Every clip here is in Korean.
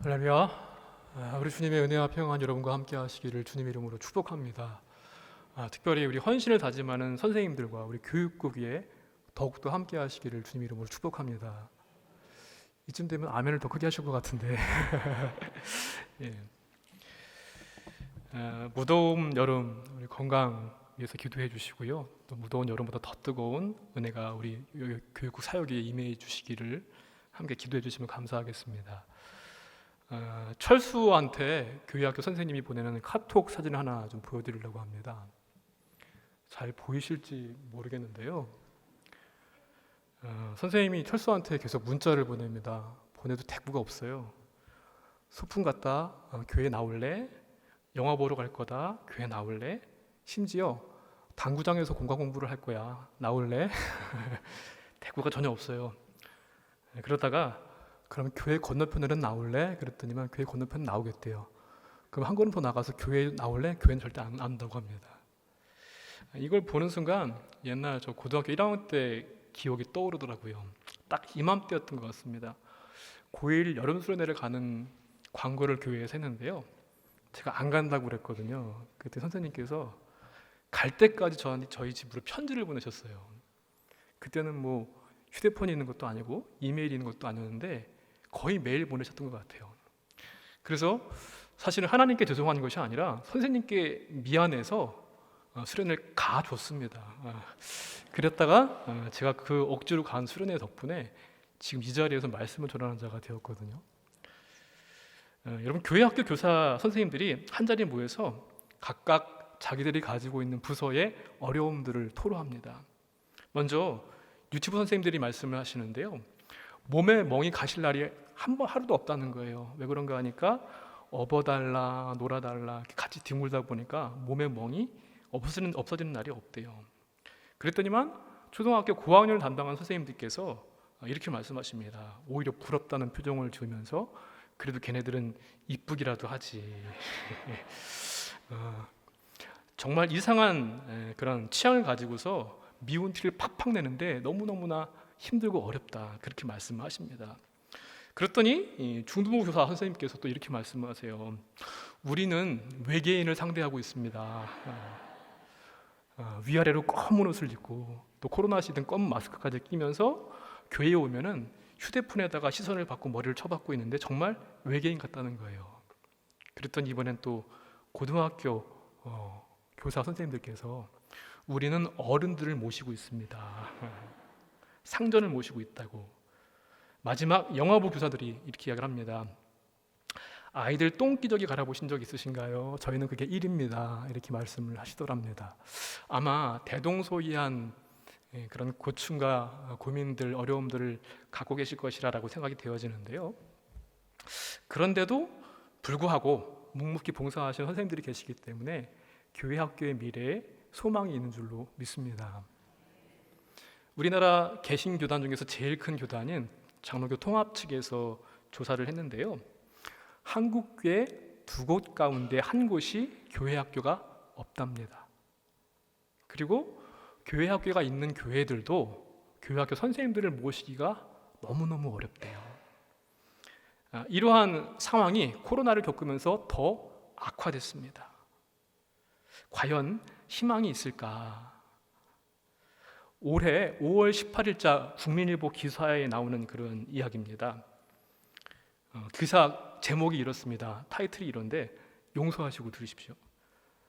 할렐루야. 우리 주님의 은혜와 평안 여러분과 함께 하시기를 주님의 이름으로 축복합니다. 특별히 우리 헌신을 다짐하는 선생님들과 우리 교육국 위에 더욱더 함께 하시기를 주님의 이름으로 축복합니다. 이쯤 되면 아멘을 더 크게 하실 것 같은데 예. 무더운 여름 우리 건강 위해서 기도해 주시고요. 또 무더운 여름보다 더 뜨거운 은혜가 우리 교육국 사역에 임해 주시기를 함께 기도해 주시면 감사하겠습니다. 철수한테 교회학교 선생님이 보내는 카톡 사진 하나 좀 보여드리려고 합니다. 잘 보이실지 모르겠는데요. 선생님이 철수한테 계속 문자를 보냅니다. 보내도 대꾸가 없어요. 소풍 갔다 교회 나올래? 영화 보러 갈 거다. 교회 나올래? 심지어 당구장에서 공과 공부를 할 거야. 나올래? 대꾸가 전혀 없어요. 그러다가 그럼 교회 건너편으로 나올래? 그랬더니만 교회 건너편 나오겠대요. 그럼 한 걸음 더 나가서 교회 나올래? 교회는 절대 안 온다고 합니다. 이걸 보는 순간 옛날 저 고등학교 1학년 때 기억이 떠오르더라고요. 딱 이맘때였던 것 같습니다. 고1 여름 수련회를 가는 광고를 교회에서 했는데요. 제가 안 간다고 그랬거든요. 그때 선생님께서 갈 때까지 저희 집으로 편지를 보내셨어요. 그때는 뭐 휴대폰이 있는 것도 아니고 이메일이 있는 것도 아니었는데 거의 매일 보내셨던 것 같아요. 그래서 사실은 하나님께 죄송한 것이 아니라 선생님께 미안해서 수련을 가줬습니다. 그랬다가 제가 그 억지로 간 수련회 덕분에 지금 이 자리에서 말씀을 전하는 자가 되었거든요. 여러분 교회 학교 교사 선생님들이 한 자리에 모여서 각각 자기들이 가지고 있는 부서의 어려움들을 토로합니다. 먼저 유치부 선생님들이 말씀을 하시는데요. 몸에 멍이 가실 날이 하루도 없다는 거예요. 왜 그런가 하니까 업어달라 놀아달라 같이 뒹굴다 보니까 몸에 멍이 없어지는 날이 없대요. 그랬더니만 초등학교 고학년을 담당한 선생님들께서 이렇게 말씀하십니다. 오히려 부럽다는 표정을 지으면서 그래도 걔네들은 이쁘기라도 하지. 정말 이상한 그런 취향을 가지고서 미운 티를 팍팍 내는데 너무너무나 힘들고 어렵다 그렇게 말씀하십니다. 그랬더니 중등부 교사 선생님께서 또 이렇게 말씀하세요. 우리는 외계인을 상대하고 있습니다. 위아래로 검은 옷을 입고 또 코로나 시든 검은 마스크까지 끼면서 교회에 오면은 휴대폰에다가 시선을 받고 머리를 쳐박고 있는데 정말 외계인 같다는 거예요. 그랬더니 이번엔 또 고등학교 교사 선생님들께서 우리는 어른들을 모시고 있습니다. 상전을 모시고 있다고. 마지막 영화부 교사들이 이렇게 이야기를 합니다. 아이들 똥기저귀 갈아보신 적 있으신가요? 저희는 그게 1입니다. 이렇게 말씀을 하시더랍니다. 아마 대동소이한 그런 고충과 고민들, 어려움들을 갖고 계실 것이라고 생각이 되어지는데요. 그런데도 불구하고 묵묵히 봉사하시는 선생님들이 계시기 때문에 교회 학교의 미래에 소망이 있는 줄로 믿습니다. 우리나라 개신교단 중에서 제일 큰 교단인 장로교 통합 측에서 조사를 했는데요. 한국교회 2곳 가운데 한 곳이 교회 학교가 없답니다. 그리고 교회 학교가 있는 교회들도 교회 학교 선생님들을 모시기가 너무너무 어렵대요. 이러한 상황이 코로나를 겪으면서 더 악화됐습니다. 과연 희망이 있을까? 올해 5월 18일자 국민일보 기사에 나오는 그런 이야기입니다. 기사 제목이 이렇습니다. 타이틀이 이런데 용서하시고 들으십시오.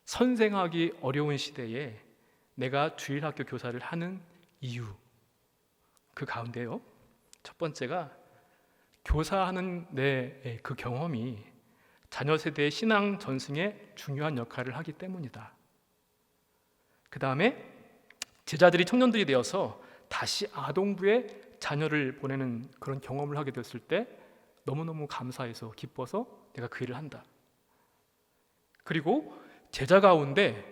선생하기 어려운 시대에 내가 주일학교 교사를 하는 이유. 그 가운데요. 첫 번째가 교사하는 내 그 경험이 자녀 세대의 신앙 전승에 중요한 역할을 하기 때문이다. 그 다음에 제자들이 청년들이 되어서 다시 아동부에 자녀를 보내는 그런 경험을 하게 됐을 때 너무너무 감사해서 기뻐서 내가 그 일을 한다. 그리고 제자 가운데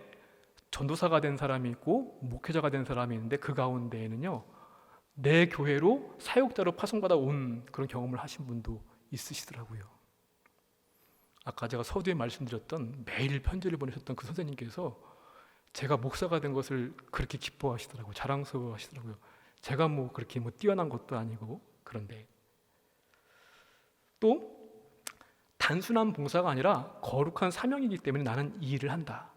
전도사가 된 사람이 있고 목회자가 된 사람이 있는데 그 가운데에는요 내 교회로 사역자로 파송받아 온 그런 경험을 하신 분도 있으시더라고요. 아까 제가 서두에 말씀드렸던 매일 편지를 보내셨던 그 선생님께서 제가 목사가 된 것을 그렇게 기뻐하시더라고요. 자랑스러워하시더라고요. 제가 그렇게 뛰어난 것도 아니고. 그런데 또 단순한 봉사가 아니라 거룩한 사명이기 때문에 나는 이 일을 한다.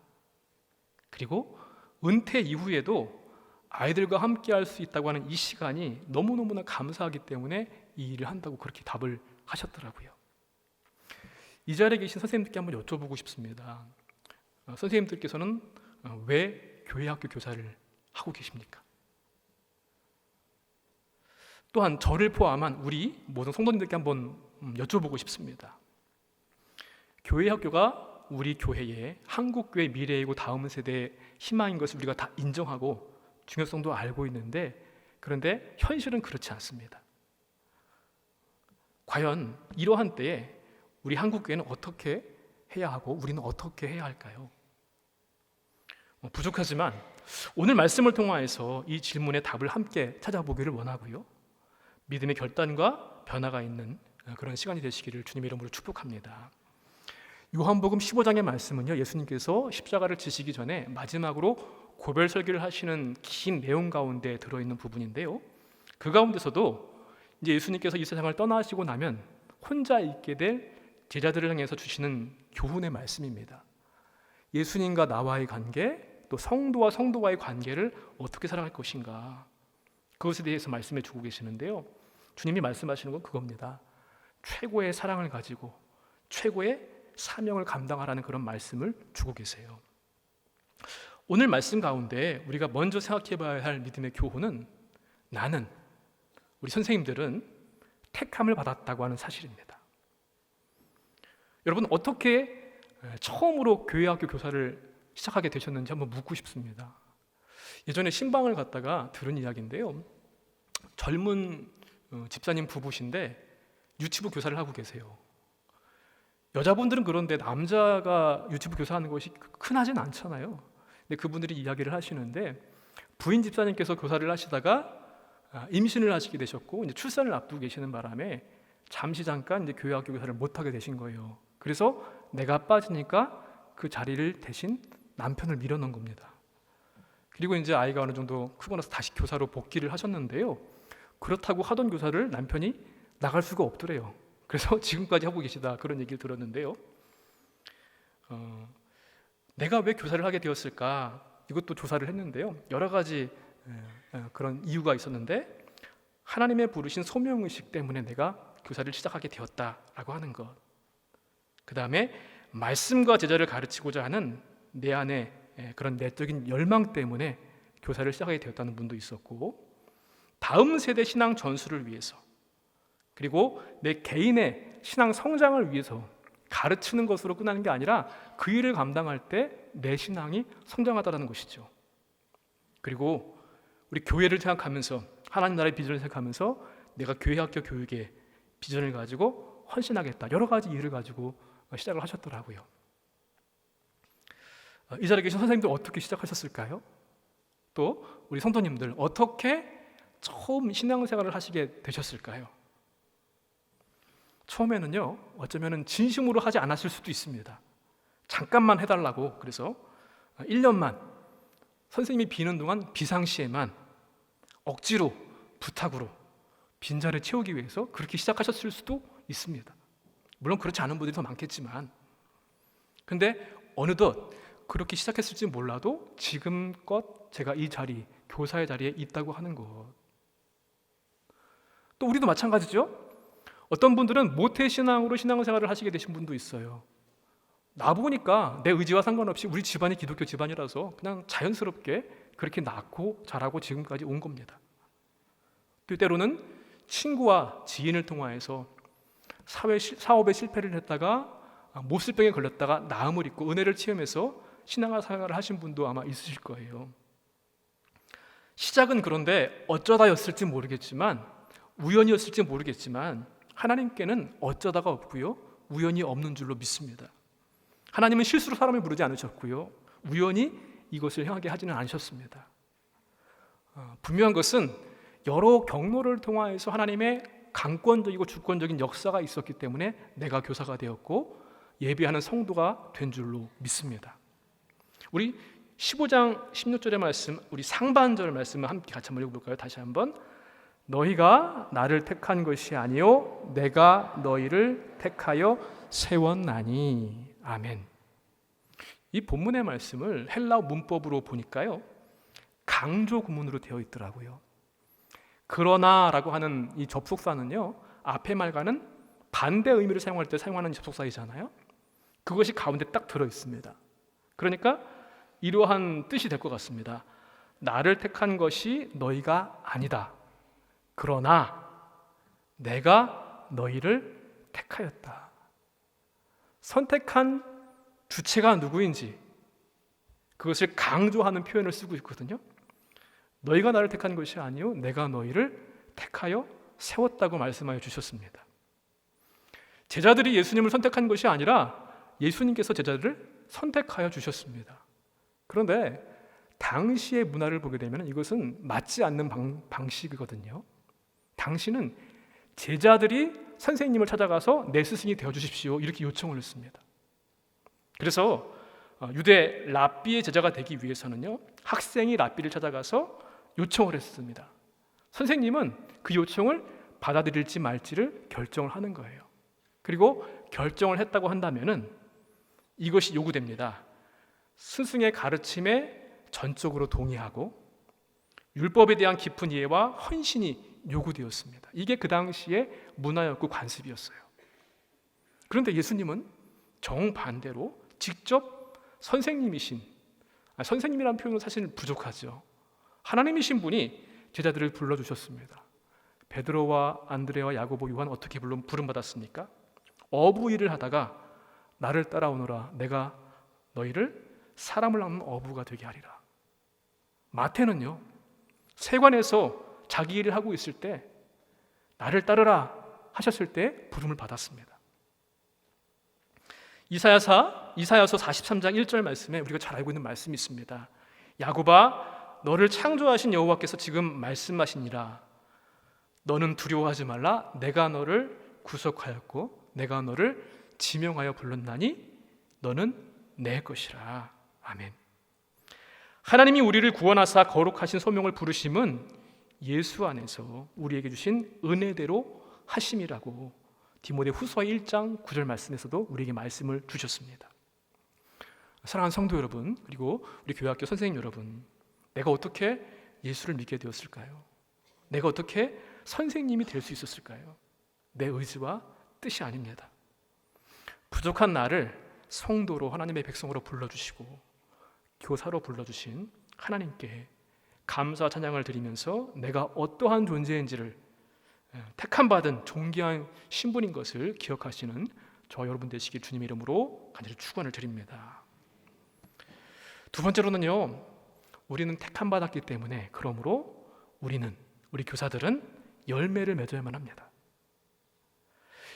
그리고 은퇴 이후에도 아이들과 함께 할 수 있다고 하는 이 시간이 너무너무나 감사하기 때문에 이 일을 한다고 그렇게 답을 하셨더라고요. 이 자리에 계신 선생님들께 한번 여쭤보고 싶습니다. 선생님들께서는 왜 교회학교 교사를 하고 계십니까? 또한 저를 포함한 우리 모든 성도님들께 한번 여쭤보고 싶습니다. 교회학교가 우리 교회의 한국교회 미래이고 다음 세대의 희망인 것을 우리가 다 인정하고 중요성도 알고 있는데, 그런데 현실은 그렇지 않습니다. 과연 이러한 때에 우리 한국교회는 어떻게 해야 하고 우리는 어떻게 해야 할까요? 부족하지만 오늘 말씀을 통하여서 이 질문의 답을 함께 찾아보기를 원하고요, 믿음의 결단과 변화가 있는 그런 시간이 되시기를 주님의 이름으로 축복합니다. 요한복음 15장의 말씀은요, 예수님께서 십자가를 지시기 전에 마지막으로 고별 설교를 하시는 긴 내용 가운데 들어있는 부분인데요, 그 가운데서도 이제 예수님께서 이 세상을 떠나시고 나면 혼자 있게 될 제자들을 향해서 주시는 교훈의 말씀입니다. 예수님과 나와의 관계, 또 성도와 성도와의 관계를 어떻게 살아갈 것인가, 그것에 대해서 말씀해 주고 계시는데요, 주님이 말씀하시는 건 그겁니다. 최고의 사랑을 가지고 최고의 사명을 감당하라는 그런 말씀을 주고 계세요. 오늘 말씀 가운데 우리가 먼저 생각해 봐야 할 믿음의 교훈은, 나는, 우리 선생님들은 택함을 받았다고 하는 사실입니다. 여러분, 어떻게 처음으로 교회학교 교사를 시작하게 되셨는지 한번 묻고 싶습니다. 예전에 신방을 갔다가 들은 이야기인데요, 젊은 집사님 부부신데 유치부 교사를 하고 계세요. 여자분들은 그런데 남자가 유치부 교사하는 것이 흔하진 않잖아요. 근데 그분들이 이야기를 하시는데, 부인 집사님께서 교사를 하시다가 임신을 하시게 되셨고 이제 출산을 앞두고 계시는 바람에 잠시 잠깐 이제 교회학교 교사를 못하게 되신 거예요. 그래서 내가 빠지니까 그 자리를 대신 남편을 밀어넣은 겁니다. 그리고 이제 아이가 어느 정도 크고 나서 다시 교사로 복귀를 하셨는데요, 그렇다고 하던 교사를 남편이 나갈 수가 없더래요. 그래서 지금까지 하고 계시다, 그런 얘기를 들었는데요, 내가 왜 교사를 하게 되었을까, 이것도 조사를 했는데요, 여러 가지 그런 이유가 있었는데, 하나님의 부르신 소명의식 때문에 내가 교사를 시작하게 되었다라고 하는 것, 그 다음에 말씀과 제자를 가르치고자 하는 내 안에 그런 내적인 열망 때문에 교사를 시작하게 되었다는 분도 있었고, 다음 세대 신앙 전수를 위해서, 그리고 내 개인의 신앙 성장을 위해서 가르치는 것으로 끝나는 게 아니라 그 일을 감당할 때 내 신앙이 성장하다는 것이죠. 그리고 우리 교회를 생각하면서, 하나님 나라의 비전을 생각하면서 내가 교회학교 교육의 비전을 가지고 헌신하겠다, 여러 가지 일을 가지고 시작을 하셨더라고요. 이 자리에 계신 선생님들 어떻게 시작하셨을까요? 또 우리 성도님들 어떻게 처음 신앙생활을 하시게 되셨을까요? 처음에는요, 어쩌면 진심으로 하지 않았을 수도 있습니다. 잠깐만 해달라고, 그래서 1년만 선생님이 비는 동안 비상시에만 억지로 부탁으로 빈자리를 채우기 위해서 그렇게 시작하셨을 수도 있습니다. 물론 그렇지 않은 분들이 더 많겠지만, 근데 어느덧 그렇게 시작했을지 몰라도 지금껏 제가 이 자리, 교사의 자리에 있다고 하는 것. 또 우리도 마찬가지죠. 어떤 분들은 모태신앙으로 신앙생활을 하시게 되신 분도 있어요. 나보니까 내 의지와 상관없이 우리 집안이 기독교 집안이라서 그냥 자연스럽게 그렇게 낳고 자라고 지금까지 온 겁니다. 때로는 친구와 지인을 통하여서 사업에 실패를 했다가 못쓸병에 걸렸다가 나음을 입고 은혜를 체험해서 신앙생활을 하신 분도 아마 있으실 거예요. 시작은 그런데 어쩌다였을지 모르겠지만, 우연이었을지 모르겠지만, 하나님께는 어쩌다가 없고요, 우연이 없는 줄로 믿습니다. 하나님은 실수로 사람을 부르지 않으셨고요, 우연히 이것을 행하게 하지는 않으셨습니다. 분명한 것은 여러 경로를 통하여서 하나님의 강권적이고 주권적인 역사가 있었기 때문에 내가 교사가 되었고 예비하는 성도가 된 줄로 믿습니다. 우리 15장 16절의 말씀, 우리 상반절 말씀을 함께 같이 한번 읽어볼까요? 다시 한번. 너희가 나를 택한 것이 아니요 내가 너희를 택하여 세웠나니. 아멘. 이 본문의 말씀을 헬라어 문법으로 보니까요, 강조 구문으로 되어 있더라고요. 그러나라고 하는 이 접속사는요, 앞의 말과는 반대 의미를 사용할 때 사용하는 접속사이잖아요. 그것이 가운데 딱 들어 있습니다. 그러니까 이러한 뜻이 될 것 같습니다. 나를 택한 것이 너희가 아니다. 그러나 내가 너희를 택하였다. 선택한 주체가 누구인지 그것을 강조하는 표현을 쓰고 있거든요. 너희가 나를 택한 것이 아니요 내가 너희를 택하여 세웠다고 말씀하여 주셨습니다. 제자들이 예수님을 선택한 것이 아니라 예수님께서 제자들을 선택하여 주셨습니다. 그런데 당시의 문화를 보게 되면 이것은 맞지 않는 방식이거든요. 당시는 제자들이 선생님을 찾아가서 내 스승이 되어 주십시오 이렇게 요청을 했습니다. 그래서 유대 랍비의 제자가 되기 위해서는요, 학생이 랍비를 찾아가서 요청을 했습니다. 선생님은 그 요청을 받아들일지 말지를 결정을 하는 거예요. 그리고 결정을 했다고 한다면은 이것이 요구됩니다. 스승의 가르침에 전적으로 동의하고 율법에 대한 깊은 이해와 헌신이 요구되었습니다. 이게 그 당시의 문화였고 관습이었어요. 그런데 예수님은 정반대로 직접 선생님이란 표현은 사실 부족하죠. 하나님이신 분이 제자들을 불러주셨습니다. 베드로와 안드레와 야고보, 요한 어떻게 부름받았습니까? 어부 일을 하다가 나를 따라오너라 내가 너희를 사람을 낚는 어부가 되게 하리라. 마태는요, 세관에서 자기 일을 하고 있을 때 나를 따르라 하셨을 때 부름을 받았습니다. 이사야서 43장 1절 말씀에 우리가 잘 알고 있는 말씀이 있습니다. 야곱아 너를 창조하신 여호와께서 지금 말씀하시니라. 너는 두려워하지 말라. 내가 너를 구속하였고 내가 너를 지명하여 불렀나니 너는 내 것이라. 아멘. 하나님이 우리를 구원하사 거룩하신 소명을 부르심은 예수 안에서 우리에게 주신 은혜대로 하심이라고 디모데후서 1장 9절 말씀에서도 우리에게 말씀을 주셨습니다. 사랑하는 성도 여러분, 그리고 우리 교회학교 선생님 여러분, 내가 어떻게 예수를 믿게 되었을까요? 내가 어떻게 선생님이 될 수 있었을까요? 내 의지와 뜻이 아닙니다. 부족한 나를 성도로 하나님의 백성으로 불러주시고 교사로 불러주신 하나님께 감사와 찬양을 드리면서 내가 어떠한 존재인지를 택함받은 존귀한 신분인 것을 기억하시는 저와 여러분 되시길 주님의 이름으로 간절히 축원을 드립니다. 두 번째로는요, 우리는 택함받았기 때문에 그러므로 우리 교사들은 열매를 맺어야만 합니다.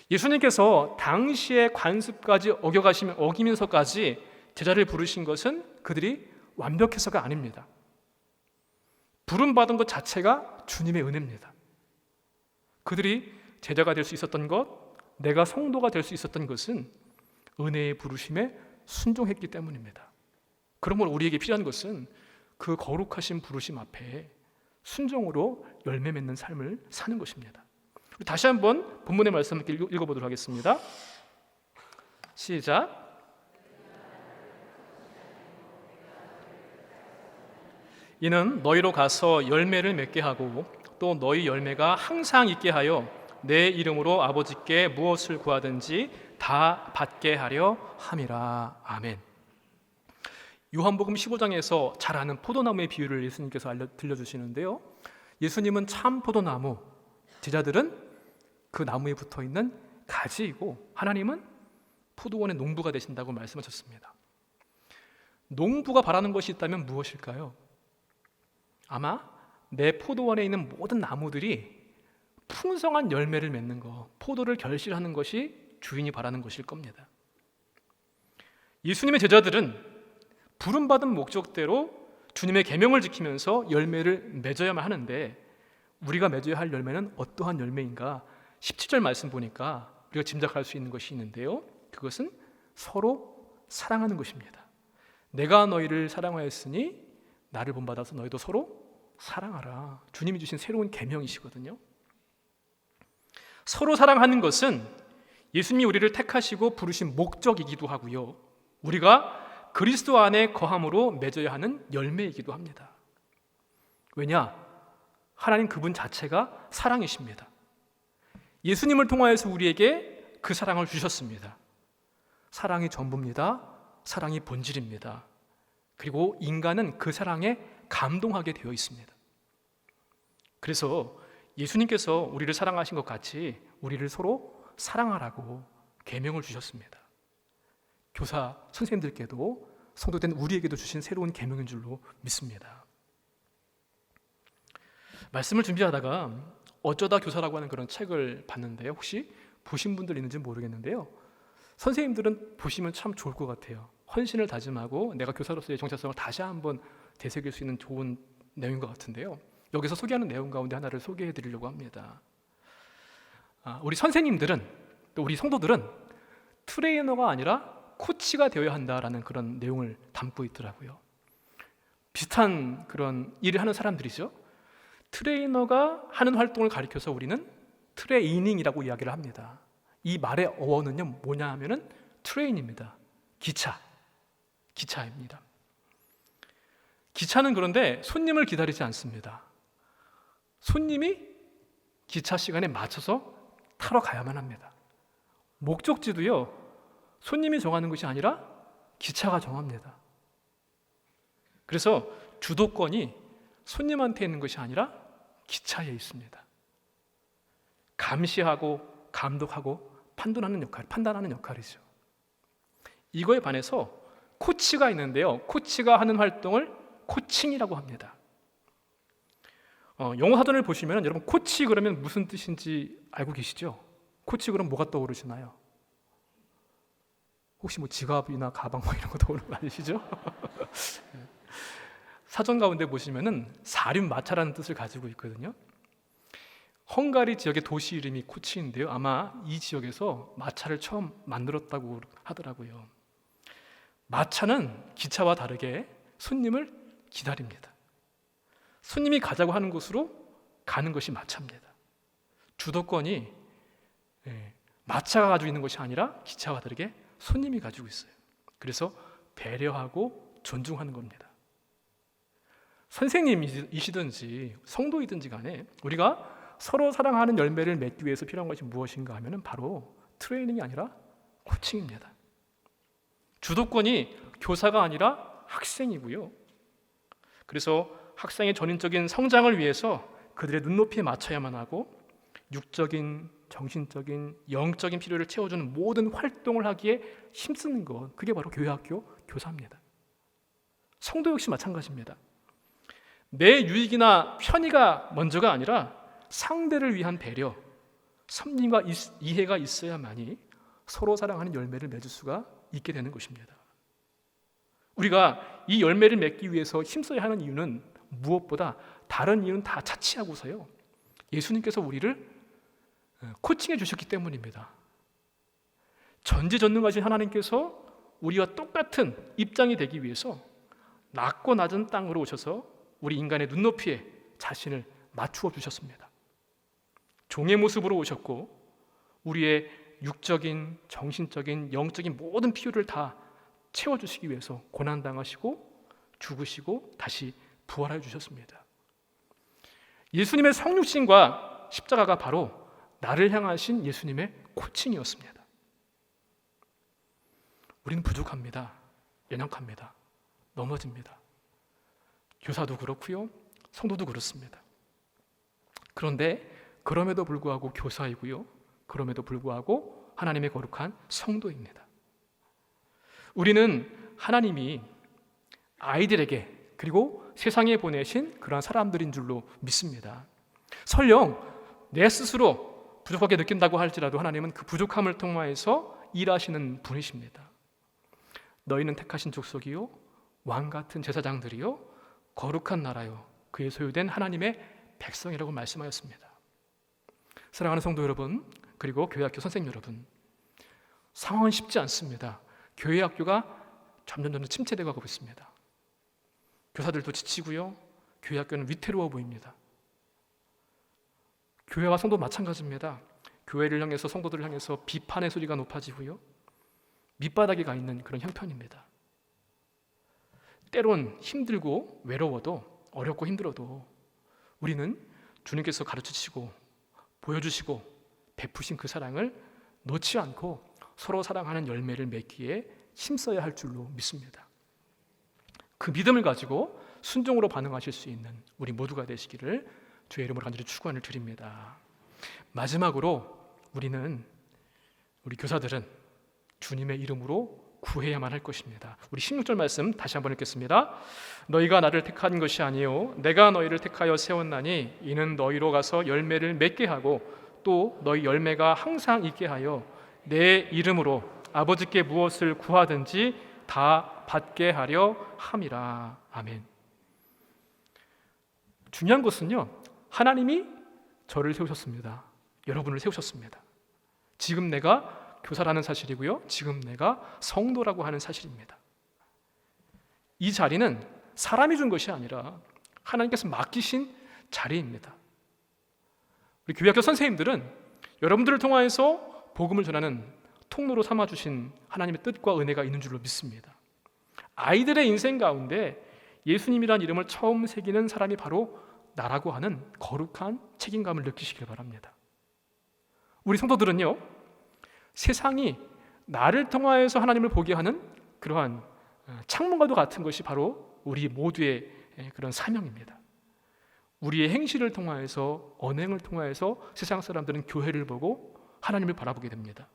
예수님께서 당시의 관습까지 어기면서까지 제자를 부르신 것은 그들이 완벽해서가 아닙니다. 부름받은 것 자체가 주님의 은혜입니다. 그들이 제자가 될 수 있었던 것, 내가 성도가 될 수 있었던 것은 은혜의 부르심에 순종했기 때문입니다. 그러므로 우리에게 필요한 것은 그 거룩하신 부르심 앞에 순종으로 열매 맺는 삶을 사는 것입니다. 다시 한번 본문의 말씀을 읽어보도록 하겠습니다. 시작. 이는 너희로 가서 열매를 맺게 하고 또 너희 열매가 항상 있게 하여 내 이름으로 아버지께 무엇을 구하든지 다 받게 하려 함이라. 아멘. 요한복음 15장에서 잘 아는 포도나무의 비유를 예수님께서 들려주시는데요, 예수님은 참 포도나무, 제자들은 그 나무에 붙어있는 가지이고 하나님은 포도원의 농부가 되신다고 말씀하셨습니다. 농부가 바라는 것이 있다면 무엇일까요? 아마 내 포도원에 있는 모든 나무들이 풍성한 열매를 맺는 것, 포도를 결실하는 것이 주인이 바라는 것일 겁니다. 예수님의 제자들은 부름받은 목적대로 주님의 계명을 지키면서 열매를 맺어야만 하는데 우리가 맺어야 할 열매는 어떠한 열매인가? 17절 말씀 보니까 우리가 짐작할 수 있는 것이 있는데요, 그것은 서로 사랑하는 것입니다. 내가 너희를 사랑하였으니 나를 본받아서 너희도 서로 사랑하라. 주님이 주신 새로운 계명이시거든요. 서로 사랑하는 것은 예수님이 우리를 택하시고 부르신 목적이기도 하고요, 우리가 그리스도 안에 거함으로 맺어야 하는 열매이기도 합니다. 왜냐? 하나님 그분 자체가 사랑이십니다. 예수님을 통하여서 우리에게 그 사랑을 주셨습니다. 사랑이 전부입니다. 사랑이 본질입니다. 그리고 인간은 그 사랑에 감동하게 되어 있습니다. 그래서 예수님께서 우리를 사랑하신 것 같이 우리를 서로 사랑하라고 계명을 주셨습니다. 교사 선생님들께도 성도된 우리에게도 주신 새로운 계명인 줄로 믿습니다. 말씀을 준비하다가 어쩌다 교사라고 하는 그런 책을 봤는데요, 혹시 보신 분들 있는지 모르겠는데요, 선생님들은 보시면 참 좋을 것 같아요. 헌신을 다짐하고 내가 교사로서의 정체성을 다시 한번 되새길 수 있는 좋은 내용인 것 같은데요, 여기서 소개하는 내용 가운데 하나를 소개해 드리려고 합니다. 우리 선생님들은, 또 우리 성도들은 트레이너가 아니라 코치가 되어야 한다라는 그런 내용을 담고 있더라고요. 비슷한 그런 일을 하는 사람들이죠. 트레이너가 하는 활동을 가리켜서 우리는 트레이닝이라고 이야기를 합니다. 이 말의 어원은요 뭐냐 하면은 트레인입니다. 기차입니다. 기차는 그런데 손님을 기다리지 않습니다. 손님이 기차 시간에 맞춰서 타러 가야만 합니다. 목적지도요 손님이 정하는 것이 아니라 기차가 정합니다. 그래서 주도권이 손님한테 있는 것이 아니라 기차에 있습니다. 감시하고 감독하고 판단하는 역할이죠. 이거에 반해서 코치가 있는데요, 코치가 하는 활동을 코칭이라고 합니다. 영어 사전을 보시면 여러분 코치 그러면 무슨 뜻인지 알고 계시죠? 코치 그럼 뭐가 떠오르시나요? 혹시 뭐 지갑이나 가방 뭐 이런 거 떠오르는 거 아니시죠? 사전 가운데 보시면은 사륜마차라는 뜻을 가지고 있거든요. 헝가리 지역의 도시 이름이 코치인데요, 아마 이 지역에서 마차를 처음 만들었다고 하더라고요. 마차는 기차와 다르게 손님을 기다립니다. 손님이 가자고 하는 곳으로 가는 것이 마차입니다. 주도권이 마차가 가지고 있는 것이 아니라 기차와 다르게 손님이 가지고 있어요. 그래서 배려하고 존중하는 겁니다. 선생님이시든지 성도이든지 간에 우리가 서로 사랑하는 열매를 맺기 위해서 필요한 것이 무엇인가 하면 바로 트레이닝이 아니라 코칭입니다. 주도권이 교사가 아니라 학생이고요, 그래서 학생의 전인적인 성장을 위해서 그들의 눈높이에 맞춰야만 하고 육적인, 정신적인, 영적인 필요를 채워주는 모든 활동을 하기에 힘쓰는 것, 그게 바로 교회학교 교사입니다. 성도 역시 마찬가지입니다. 내 유익이나 편의가 먼저가 아니라 상대를 위한 배려, 섭리와 이해가 있어야만이 서로 사랑하는 열매를 맺을 수가 있게 되는 것입니다. 우리가 이 열매를 맺기 위해서 힘써야 하는 이유는 무엇보다 다른 이유는 다 차치하고서요, 예수님께서 우리를 코칭해 주셨기 때문입니다. 전지전능하신 하나님께서 우리와 똑같은 입장이 되기 위해서 낮고 낮은 땅으로 오셔서 우리 인간의 눈높이에 자신을 맞추어 주셨습니다. 종의 모습으로 오셨고 우리의 육적인, 정신적인, 영적인 모든 필요를 다 채워주시기 위해서 고난당하시고 죽으시고 다시 부활해 주셨습니다. 예수님의 성육신과 십자가가 바로 나를 향하신 예수님의 코칭이었습니다. 우리는 부족합니다. 연약합니다. 넘어집니다. 교사도 그렇고요, 성도도 그렇습니다. 그런데 그럼에도 불구하고 교사이고요, 그럼에도 불구하고 하나님의 거룩한 성도입니다. 우리는 하나님이 아이들에게 그리고 세상에 보내신 그러한 사람들인 줄로 믿습니다. 설령 내 스스로 부족하게 느낀다고 할지라도 하나님은 그 부족함을 통하여서 일하시는 분이십니다. 너희는 택하신 족속이요 왕 같은 제사장들이요 거룩한 나라요 그의 소유된 하나님의 백성이라고 말씀하였습니다. 사랑하는 성도 여러분, 그리고 교회학교 선생님 여러분, 상황은 쉽지 않습니다. 교회학교가 점점 침체되어 가고 있습니다. 교사들도 지치고요, 교회학교는 위태로워 보입니다. 교회와 성도 마찬가지입니다. 교회를 향해서, 성도들을 향해서 비판의 소리가 높아지고요, 밑바닥에 가 있는 그런 형편입니다. 때론 힘들고 외로워도, 어렵고 힘들어도 우리는 주님께서 가르치시고 보여주시고 베푸신 그 사랑을 놓지 않고 서로 사랑하는 열매를 맺기에 힘써야 할 줄로 믿습니다. 그 믿음을 가지고 순종으로 반응하실 수 있는 우리 모두가 되시기를 주의 이름으로 간절히 축원을 드립니다. 마지막으로 우리 교사들은 주님의 이름으로 구해야만 할 것입니다. 우리 16절 말씀 다시 한번 읽겠습니다. 너희가 나를 택한 것이 아니요 내가 너희를 택하여 세웠나니 이는 너희로 가서 열매를 맺게 하고 또 너희 열매가 항상 있게 하여 내 이름으로 아버지께 무엇을 구하든지 다 받게 하려 함이라. 아멘. 중요한 것은요, 하나님이 저를 세우셨습니다. 여러분을 세우셨습니다. 지금 내가 교사라는 사실이고요, 지금 내가 성도라고 하는 사실입니다. 이 자리는 사람이 준 것이 아니라 하나님께서 맡기신 자리입니다. 우리 교회학교 선생님들은 여러분들을 통하여서 복음을 전하는 통로로 삼아주신 하나님의 뜻과 은혜가 있는 줄로 믿습니다. 아이들의 인생 가운데 예수님이란 이름을 처음 새기는 사람이 바로 나라고 하는 거룩한 책임감을 느끼시길 바랍니다. 우리 성도들은요, 세상이 나를 통하여서 하나님을 보게 하는 그러한 창문과도 같은 것이 바로 우리 모두의 그런 사명입니다. 우리의 행실을 통하여서, 언행을 통하여서 세상 사람들은 교회를 보고 하나님을 바라보게 됩니다.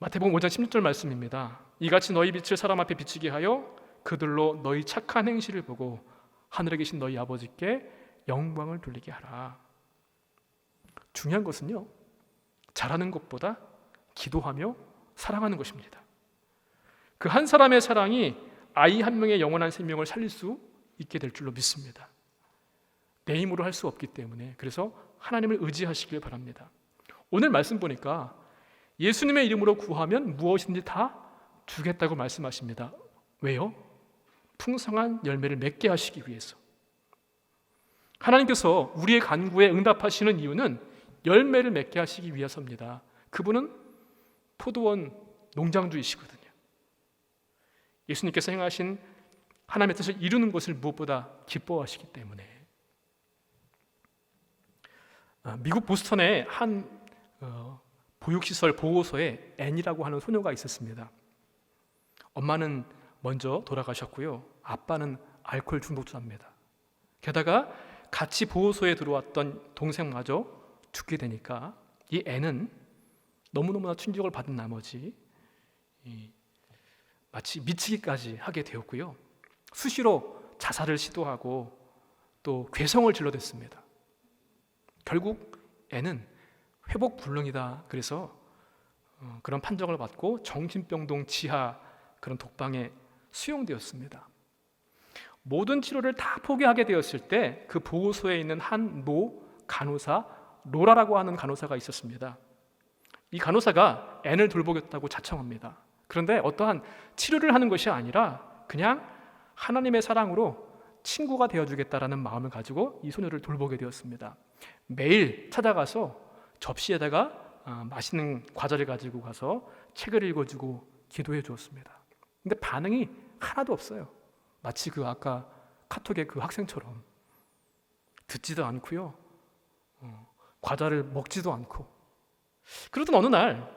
마태복음 5장 16절 말씀입니다. 이같이 너희 빛을 사람 앞에 비추게 하여 그들로 너희 착한 행실을 보고 하늘에 계신 너희 아버지께 영광을 돌리게 하라. 중요한 것은요, 잘하는 것보다 기도하며 사랑하는 것입니다. 그 한 사람의 사랑이 아이 한 명의 영원한 생명을 살릴 수 있게 될 줄로 믿습니다. 내 힘으로 할 수 없기 때문에, 그래서 하나님을 의지하시길 바랍니다. 오늘 말씀 보니까 예수님의 이름으로 구하면 무엇이든지 다 주겠다고 말씀하십니다. 왜요? 풍성한 열매를 맺게 하시기 위해서. 하나님께서 우리의 간구에 응답하시는 이유는 열매를 맺게 하시기 위해서입니다. 그분은 포도원 농장주이시거든요. 예수님께서 행하신 하나님의 뜻을 이루는 것을 무엇보다 기뻐하시기 때문에. 미국 보스턴의 한 보육시설 보호소에 앤이라고 하는 소녀가 있었습니다. 엄마는 먼저 돌아가셨고요, 아빠는 알코올 중독자입니다. 게다가 같이 보호소에 들어왔던 동생마저 죽게 되니까 이 앤은 너무너무나 충격을 받은 나머지 마치 미치기까지 하게 되었고요, 수시로 자살을 시도하고 또 괴성을 질러댔습니다. 결국 앤은 회복불능이다, 그래서 그런 판정을 받고 정신병동 지하 그런 독방에 수용되었습니다. 모든 치료를 다 포기하게 되었을 때 그 보호소에 있는 한 노 간호사, 로라라고 하는 간호사가 있었습니다. 이 간호사가 앤을 돌보겠다고 자청합니다. 그런데 어떠한 치료를 하는 것이 아니라 그냥 하나님의 사랑으로 친구가 되어주겠다라는 마음을 가지고 이 소녀를 돌보게 되었습니다. 매일 찾아가서 접시에다가 맛있는 과자를 가지고 가서 책을 읽어주고 기도해 주었습니다. 근데 반응이 하나도 없어요. 마치 그 아까 카톡의 그 학생처럼 듣지도 않고요, 과자를 먹지도 않고. 그러던 어느 날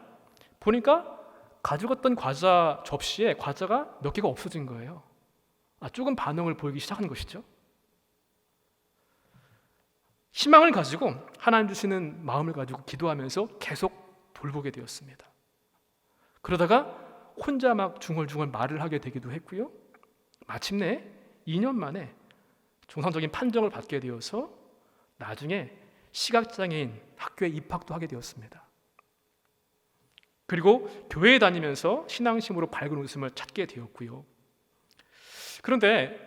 보니까 가져갔던 과자 접시에 과자가 몇 개가 없어진 거예요. 조금 반응을 보이기 시작한 것이죠. 희망을 가지고 하나님 주시는 마음을 가지고 기도하면서 계속 돌보게 되었습니다. 그러다가 혼자 막 중얼중얼 말을 하게 되기도 했고요, 마침내 2년 만에 정상적인 판정을 받게 되어서 나중에 시각장애인 학교에 입학도 하게 되었습니다. 그리고 교회에 다니면서 신앙심으로 밝은 웃음을 찾게 되었고요. 그런데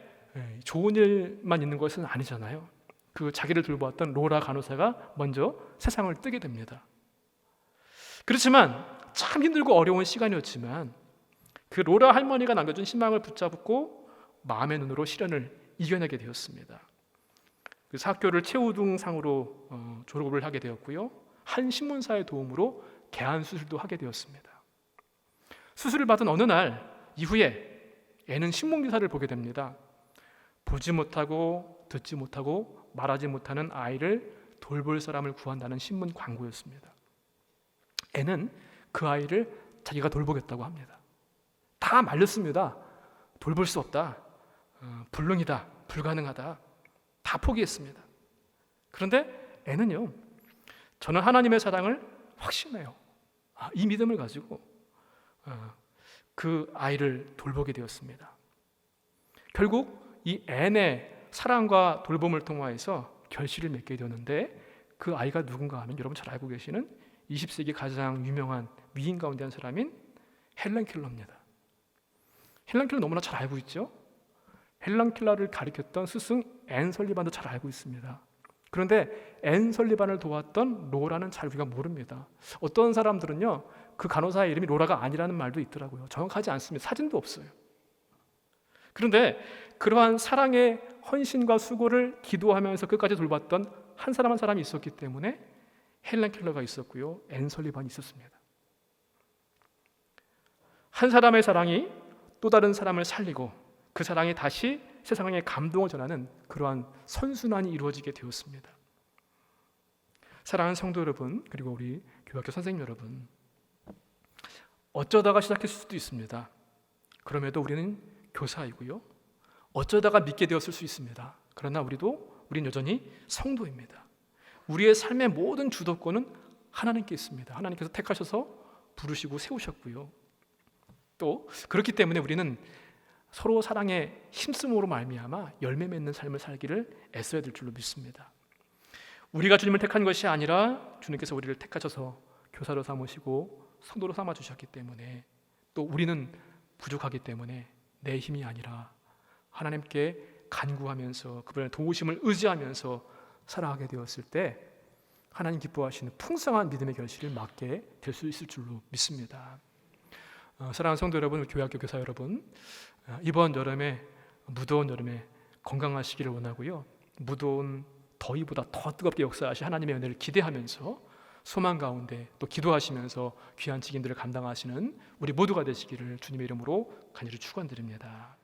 좋은 일만 있는 것은 아니잖아요. 그 자기를 돌보았던 로라 간호사가 먼저 세상을 뜨게 됩니다. 그렇지만 참 힘들고 어려운 시간이었지만 그 로라 할머니가 남겨준 희망을 붙잡고 마음의 눈으로 시련을 이겨내게 되었습니다. 그래서 학교를 최우등상으로 졸업을 하게 되었고요, 한 신문사의 도움으로 개안 수술도 하게 되었습니다. 수술을 받은 어느 날 이후에 애는 신문 기사를 보게 됩니다. 보지 못하고 듣지 못하고 말하지 못하는 아이를 돌볼 사람을 구한다는 신문 광고였습니다. 애는 그 아이를 자기가 돌보겠다고 합니다. 다 말렸습니다. 돌볼 수 없다. 불능이다. 불가능하다. 다 포기했습니다. 그런데 애는요, 저는 하나님의 사랑을 확신해요. 이 믿음을 가지고 그 아이를 돌보게 되었습니다. 결국 이 앤의 사랑과 돌봄을 통하여서 결실을 맺게 되었는데, 그 아이가 누군가 하면 여러분 잘 알고 계시는 20세기 가장 유명한 위인 가운데 한 사람인 헬렌 켈러입니다. 헬렌 켈러 너무나 잘 알고 있죠. 헬렌 켈러를 가르쳤던 스승 앤 설리반도 잘 알고 있습니다. 그런데 앤 설리반을 도왔던 로라는 잘 우리가 모릅니다. 어떤 사람들은요, 그 간호사의 이름이 로라가 아니라는 말도 있더라고요. 정확하지 않습니다. 사진도 없어요. 그런데 그러한 사랑의 헌신과 수고를 기도하면서 끝까지 돌봤던 한 사람 한 사람이 있었기 때문에 헬렌 켈러가 있었고요, 앤 설리반이 있었습니다. 한 사람의 사랑이 또 다른 사람을 살리고 그 사랑이 다시 세상에 감동을 전하는 그러한 선순환이 이루어지게 되었습니다. 사랑하는 성도 여러분, 그리고 우리 교학교 선생님 여러분, 어쩌다가 시작했을 수도 있습니다. 그럼에도 우리는 교사이고요, 어쩌다가 믿게 되었을 수 있습니다. 그러나 우린 여전히 성도입니다. 우리의 삶의 모든 주도권은 하나님께 있습니다. 하나님께서 택하셔서 부르시고 세우셨고요, 또 그렇기 때문에 우리는 서로 사랑에 힘쓰므로 말미암아 열매 맺는 삶을 살기를 애써야 될 줄로 믿습니다. 우리가 주님을 택한 것이 아니라 주님께서 우리를 택하셔서 교사로 삼으시고 성도로 삼아 주셨기 때문에, 또 우리는 부족하기 때문에 내 힘이 아니라 하나님께 간구하면서 그분의 도우심을 의지하면서 살아가게 되었을 때 하나님 기뻐하시는 풍성한 믿음의 결실을 맞게 될 수 있을 줄로 믿습니다. 사랑하는 성도 여러분, 교회학교 교사 여러분, 이번 여름에, 무더운 여름에 건강하시기를 원하고요, 무더운 더위보다 더 뜨겁게 역사하신 하나님의 은혜를 기대하면서 소망 가운데 또 기도하시면서 귀한 직임들을 감당하시는 우리 모두가 되시기를 주님의 이름으로 간절히 축원드립니다.